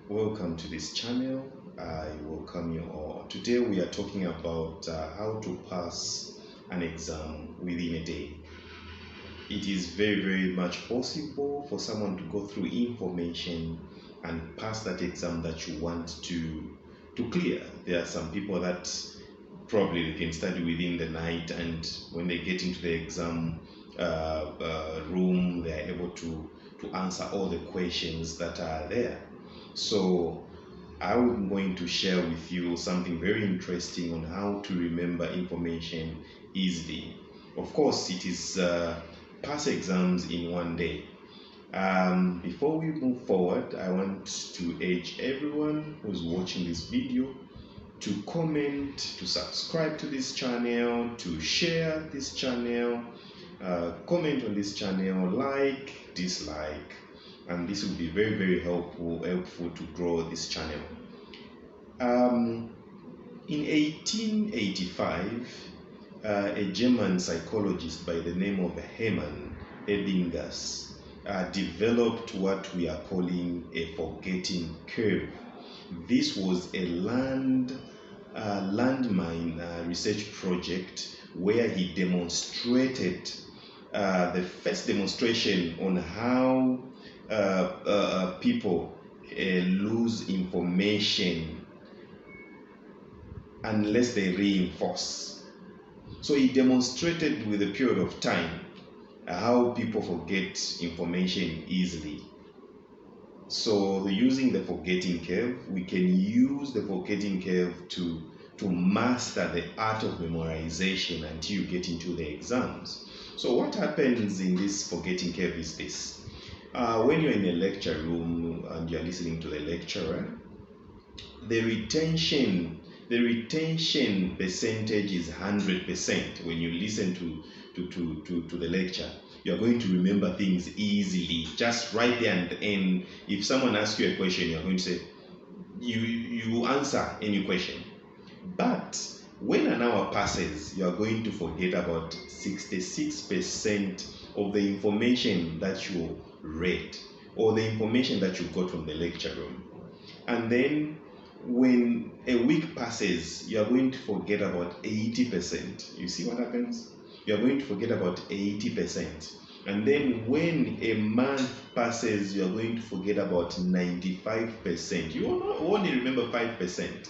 Welcome to this channel. I welcome you all. Today we are talking about how to pass an exam within a day. It is very much possible for someone to go through information and pass that exam that you want to clear. There are some people that probably they can study within the night, and when they get into the exam room, they are able to answer all the questions that are there. So I'm going to share with you something very interesting on how to remember information easily. Of course, it is pass exams in one day. Before we move forward, I want to urge everyone who's watching this video to comment, to subscribe to this channel, to share this channel, comment on this channel, like, dislike, and this will be very helpful to grow this channel. In 1885, a German psychologist by the name of Hermann Ebbinghaus developed what we are calling a forgetting curve. This was a landmine research project where he demonstrated the first demonstration on how people lose information unless they reinforce. So he demonstrated with a period of time how people forget information easily. So using the forgetting curve, we can use the forgetting curve to master the art of memorization until you get into the exams. So what happens in this forgetting curve is this. When you're in a lecture room and you're listening to the lecturer, the retention percentage is 100%. When you listen to the lecture, you're going to remember things easily, just right there and end. If someone asks you a question, you're going to say, you answer any question. But when an hour passes, you're going to forget about 66% of the information that you read or the information that you got from the lecture room. And then when a week passes, you are going to forget about 80%. You see what happens? You are going to forget about 80%. And then when a month passes, you are going to forget about 95%. You will only remember 5%.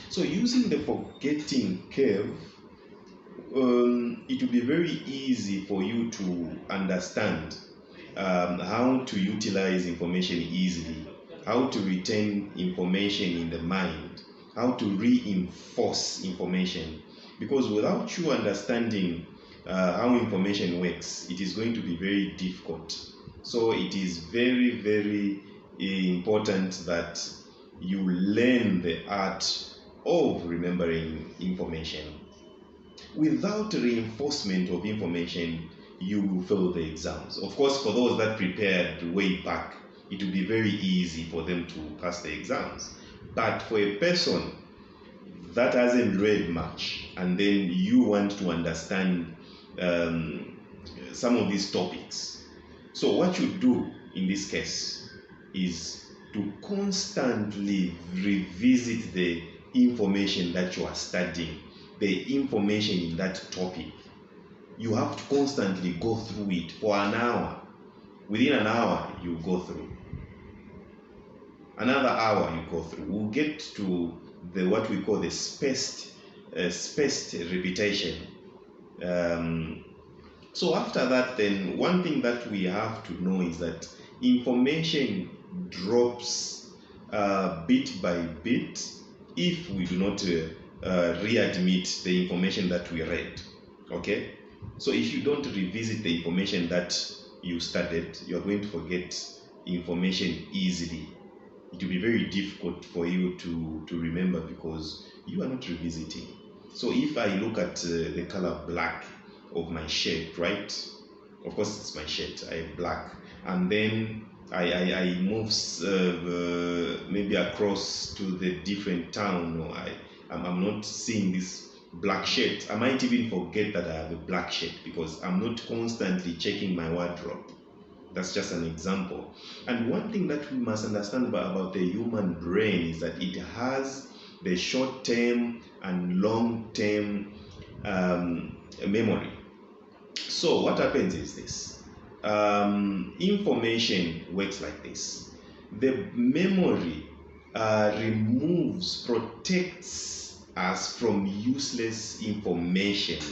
So using the forgetting curve, it will be very easy for you to understand how to utilize information easily, how to retain information in the mind, how to reinforce information. Because without you understanding how information works, it is going to be very difficult. So it is very important that you learn the art of remembering information. Without reinforcement of information, you will fail the exams. Of course, for those that prepared way back, it will be very easy for them to pass the exams. But for a person that hasn't read much, and then you want to understand some of these topics, so what you do in this case is to constantly revisit the information that you are studying, the information in that topic. You have to constantly go through it for an hour. Within an hour, you go through. Another hour you go through. We'll get to the what we call the spaced repetition. So after that, then one thing that we have to know is that information drops bit by bit if we do not readmit the information that we read. Okay, so if you don't revisit the information that you studied, you're going to forget information easily. It will be very difficult for you to remember because you are not revisiting. So if I look at the color black of my shirt, right? Of course it's my shirt, I have black, and then I move maybe across to the different town, or I'm not seeing this black shirt. I might even forget that I have a black shirt because I'm not constantly checking my wardrobe. That's just an example. And one thing that we must understand about the human brain is that it has the short-term and long-term memory. So what happens is this. Information works like this. The memory protects us from useless information.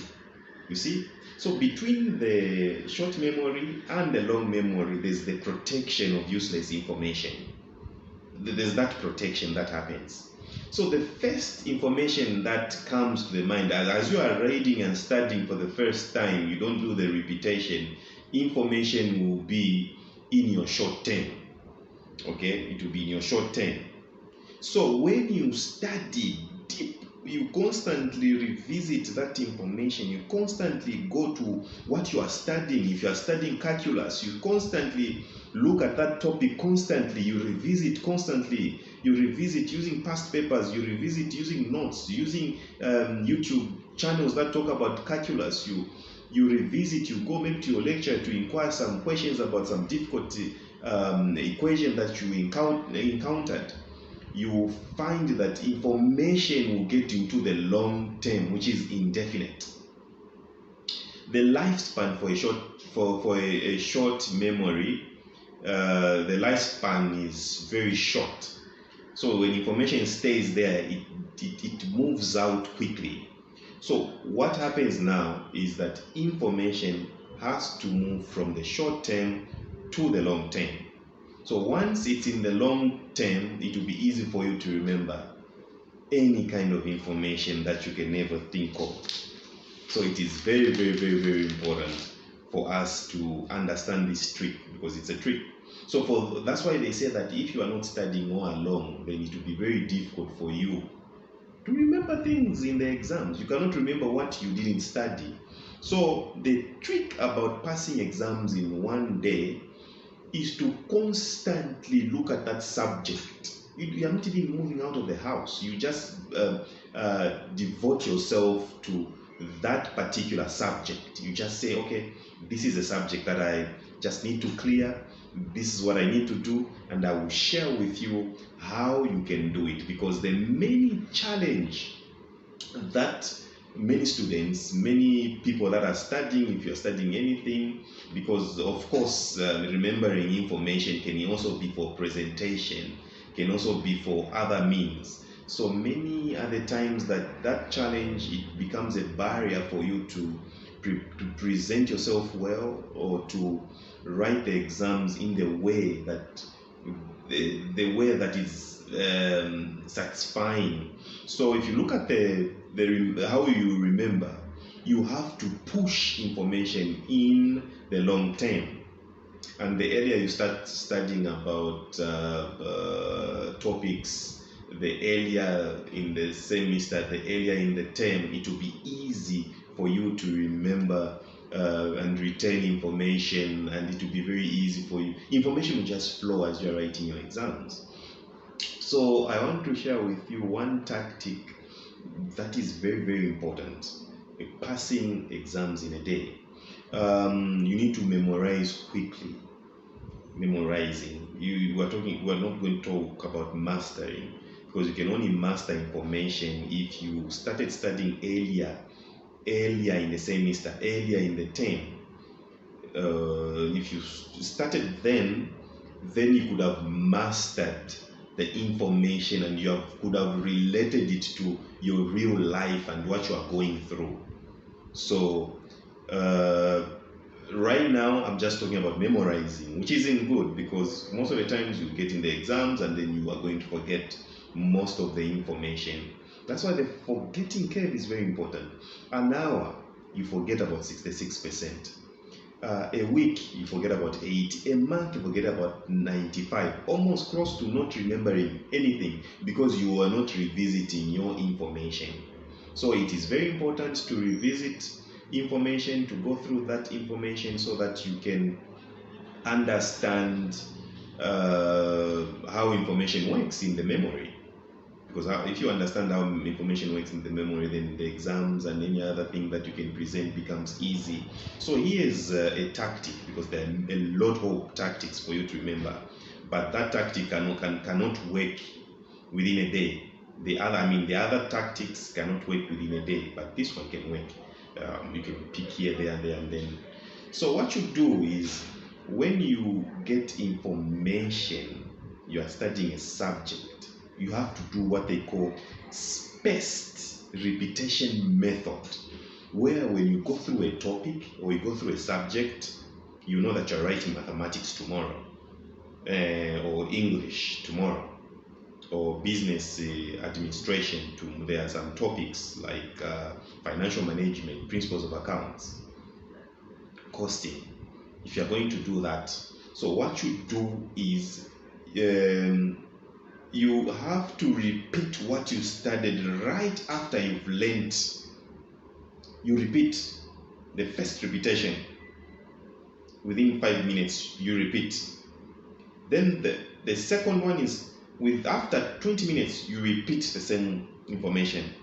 You see? So between the short memory and the long memory, there's the protection of useless information. There's that protection that happens. So the first information that comes to the mind, as you are reading and studying for the first time, you don't do the repetition, information will be in your short term. Okay, it will be in your short term. So when you study deep, you constantly revisit that information. You constantly go to what you are studying. If you are studying calculus, you constantly look at that topic constantly. You revisit constantly. You revisit using past papers. You revisit using notes, using YouTube channels that talk about calculus. You revisit. You go maybe to your lecture to inquire some questions about some difficult equation that you encountered. You find that information will get into the long term, which is indefinite. The lifespan for a short memory, the lifespan is very short. So when information stays there, it moves out quickly. So what happens now is that information has to move from the short term to the long term. So once it's in the long term, it will be easy for you to remember any kind of information that you can never think of. So it is very, very, very, very important for us to understand this trick, because it's a trick. So that's why they say that if you are not studying all along, then it will be very difficult for you to remember things in the exams. You cannot remember what you didn't study. So the trick about passing exams in one day is to constantly look at that subject. You are not even moving out of the house. You just devote yourself to that particular subject. You just say, okay, this is a subject that I just need to clear. This is what I need to do, and I will share with you how you can do it. Because the main challenge that many students, many people that are studying, if you're studying anything, because of course remembering information can also be for presentation, can also be for other means. So many are the times that challenge, it becomes a barrier for you to present yourself well, or to write the exams in the way that the way that is satisfying. So if you look at how you remember, you have to push information in the long term. And the earlier you start studying about topics, the earlier in the semester, the earlier in the term, it will be easy for you to remember and retain information, and it will be very easy for you. Information will just flow as you're writing your exams. So I want to share with you one tactic that is very, very important. Passing exams in a day. You need to memorize quickly. Memorizing. We're not going to talk about mastering, because you can only master information if you started studying earlier in the semester, earlier in the term. If you started then you could have mastered the information, and you could have related it to your real life and what you are going through. So right now I'm just talking about memorizing, which isn't good, because most of the times you get in the exams and then you are going to forget most of the information. That's why the forgetting curve is very important. An hour, you forget about 66%. A week, you forget about 8. A month, you forget about 95. Almost close to not remembering anything, because you are not revisiting your information. So it is very important to revisit information, to go through that information, so that you can understand how information works in the memory. Because if you understand how information works in the memory, then the exams and any other thing that you can present becomes easy. So here's a tactic, because there are a lot of tactics for you to remember, but that tactic cannot work within a day. The other tactics cannot work within a day, but this one can work. You can pick here, there, and then. So what you do is, when you get information, you are studying a subject, you have to do what they call spaced repetition method, where when you go through a topic or you go through a subject, you know that you're writing mathematics tomorrow, or English tomorrow, or business administration. There are some topics like financial management, principles of accounts, costing. If you're going to do that, so what you do is, you have to repeat what you studied right after you've learned. You repeat the first repetition within 5 minutes. You repeat. Then the second one is, after 20 minutes you repeat the same information.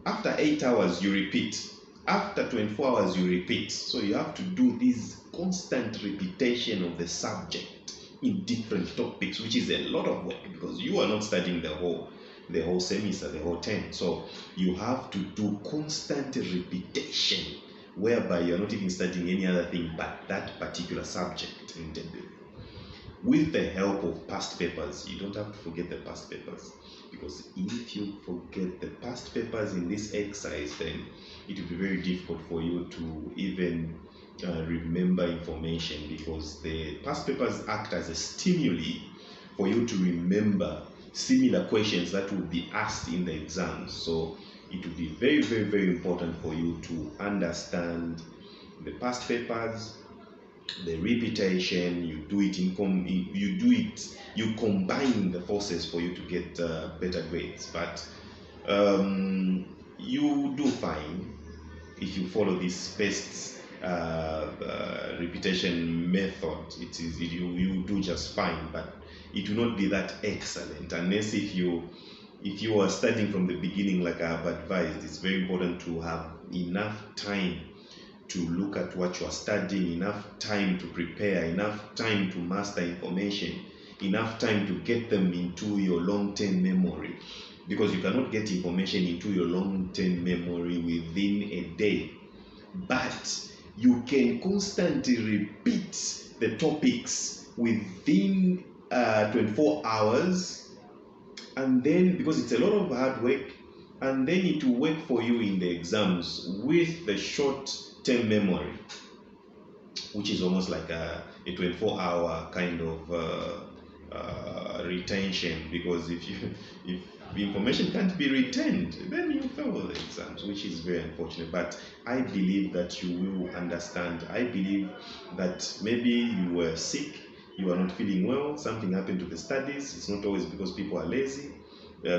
After 8 hours you repeat. After 24 hours you repeat. So you have to do this constant repetition of the subject in different topics, which is a lot of work, because you are not studying the whole semester, the whole term. So you have to do constant repetition, whereby you're not even studying any other thing but that particular subject intended. With the help of past papers. You don't have to forget the past papers, because if you forget the past papers in this exercise, then it will be very difficult for you to even remember information, because the past papers act as a stimuli for you to remember similar questions that will be asked in the exams. So it will be very, very, very important for you to understand the past papers, the repetition. You combine the forces for you to get better grades. But you do fine if you follow this spaced repetition method. You do just fine, but it will not be that excellent unless if you are studying from the beginning, like I have advised. It's very important to have enough time to look at what you are studying, enough time to prepare, enough time to master information, enough time to get them into your long-term memory, because you cannot get information into your long-term memory within a day. But you can constantly repeat the topics within 24 hours, and then, because it's a lot of hard work, and then it will work for you in the exams with the short-term memory, which is almost like a 24-hour kind of retention. Because if the information can't be retained, then you fail the exams, which is very unfortunate. But I believe that you will understand. I believe that maybe you were sick, you are not feeling well, something happened to the studies. It's not always because people are lazy.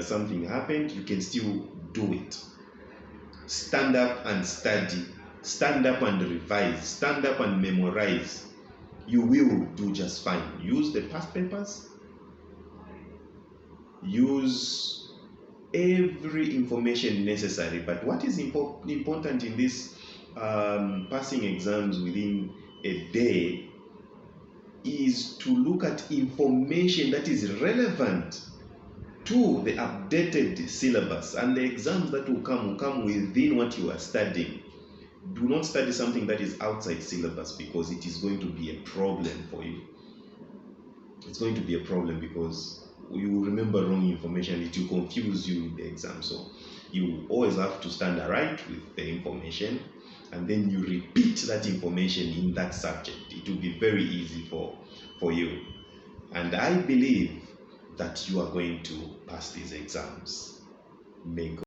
Something happened, you can still do it. Stand up and study. Stand up and revise. Stand up and memorize. You will do just fine. Use the past papers. Use every information necessary. But what is important in this passing exams within a day is to look at information that is relevant to the updated syllabus, and the exams that will come within what you are studying. Do not study something that is outside syllabus, because it is going to be a problem for you. It's going to be a problem because you will remember wrong information. It will confuse you in the exam. So you always have to stand right with the information, and then you repeat that information in that subject. It will be very easy for you. And I believe that you are going to pass these exams. May God